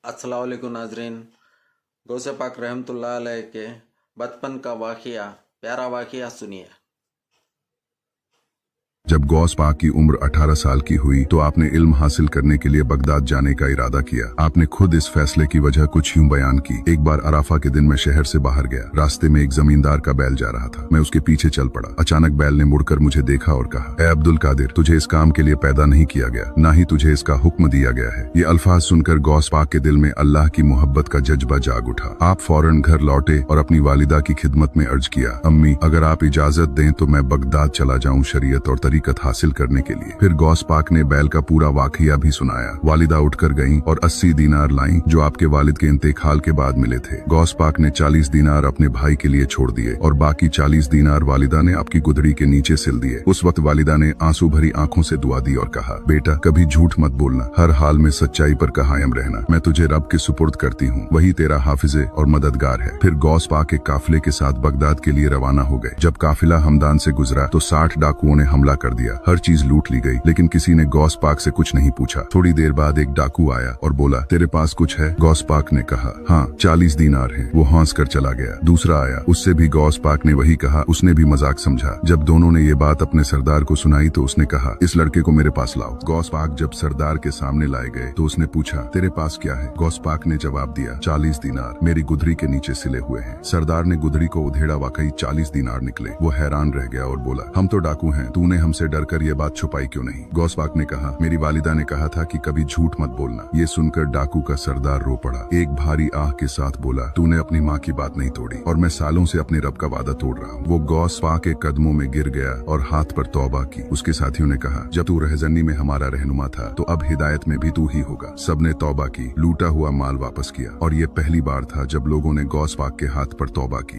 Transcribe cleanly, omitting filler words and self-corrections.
अस्सलाम वालेकुम नाजरीन। गौसे पाक रहमतुल्लाह अलैह के बचपन का वाक़िया, प्यारा वाक़िया सुनिए। जब गौस पाक की उम्र 18 साल की हुई तो आपने इल्म हासिल करने के लिए बगदाद जाने का इरादा किया। आपने खुद इस फैसले की वजह कुछ यूं बयान की। एक बार अराफा के दिन मैं शहर से बाहर गया। रास्ते में एक जमींदार का बैल जा रहा था। मैं उसके पीछे चल पड़ा। अचानक बैल ने मुड़कर मुझे देखा और कहा, ए अब्दुल कादिर, तुझे इस काम के लिए पैदा नहीं किया गया, ना ही तुझे इसका हुक्म दिया गया है। ये अल्फाज सुनकर गौस पाक के दिल में अल्लाह की मोहब्बत का जज्बा जाग उठा। आप फौरन घर लौटे और अपनी वालिदा की खिदमत में अर्ज किया, अम्मी, अगर आप इजाजत दें तो मैं बगदाद चला जाऊं शरीयत और तरीकत हासिल करने के लिए। फिर गौस पाक ने बैल का पूरा वाकया भी सुनाया। वालिदा उठकर गईं और 80 दीनार लाईं जो आपके वालिद के इंतेकाल के बाद मिले थे। गौस पाक ने 40 दीनार अपने भाई के लिए छोड़ दिए और बाकी 40 दीनार वालिदा ने आपकी गुदड़ी के नीचे सिल दिए। उस वक्त वालिदा ने आंसू भरी आंखों से दुआ दी और कहा, बेटा, कभी झूठ मत बोलना, हर हाल में सच्चाई पर कायम रहना। मैं तुझे रब के सुपुर्द करती हूँ, वही तेरा हाफिजे और मददगार है। फिर गौस पाक एक काफिले के साथ बगदाद के लिए रवाना हो गए। जब काफिला हमदान से गुजरा तो 60 डाकुओं ने हमला कर दिया। हर चीज लूट ली गई, लेकिन किसी ने गौस पाक से कुछ नहीं पूछा। थोड़ी देर बाद एक डाकू आया और बोला, तेरे पास कुछ है? गौस पाक ने कहा, हाँ, 40 दीनार हैं। वो हंस कर चला गया। दूसरा आया, उससे भी गौस पाक ने वही कहा। उसने भी मजाक समझा। जब दोनों ने ये बात अपने सरदार को सुनाई तो उसने कहा, इस लड़के को मेरे पास लाओ। गौस पाक जब सरदार के सामने लाए गए तो उसने पूछा, तेरे पास क्या है? गौस पाक ने जवाब दिया, 40 दीनार मेरी गुदरी के नीचे सिले हुए हैं। सरदार ने गुदरी को उधेड़ा, वाकई 40 दीनार निकले। वो हैरान रह गया और बोला, हम तो डाकू हैं, तूने हमसे डर कर ये बात छुपाई क्यों नहीं? गौस पाक ने कहा, मेरी वालिदा ने कहा था कि कभी झूठ मत बोलना। ये सुनकर डाकू का सरदार रो पड़ा। एक भारी आह के साथ बोला, तूने अपनी माँ की बात नहीं तोड़ी और मैं सालों से अपने रब का वादा तोड़ रहा हूँ। वो गौस पाक के कदमों में गिर गया और हाथ पर तौबा की। उसके साथियों ने कहा, जब तू रहजनी में हमारा रहनुमा था तो अब हिदायत में भी तू ही होगा। सबने तौबा की, लूटा हुआ माल वापस किया और ये पहली बार था जब लोगों ने गौस पाक के हाथ पर तौबा की।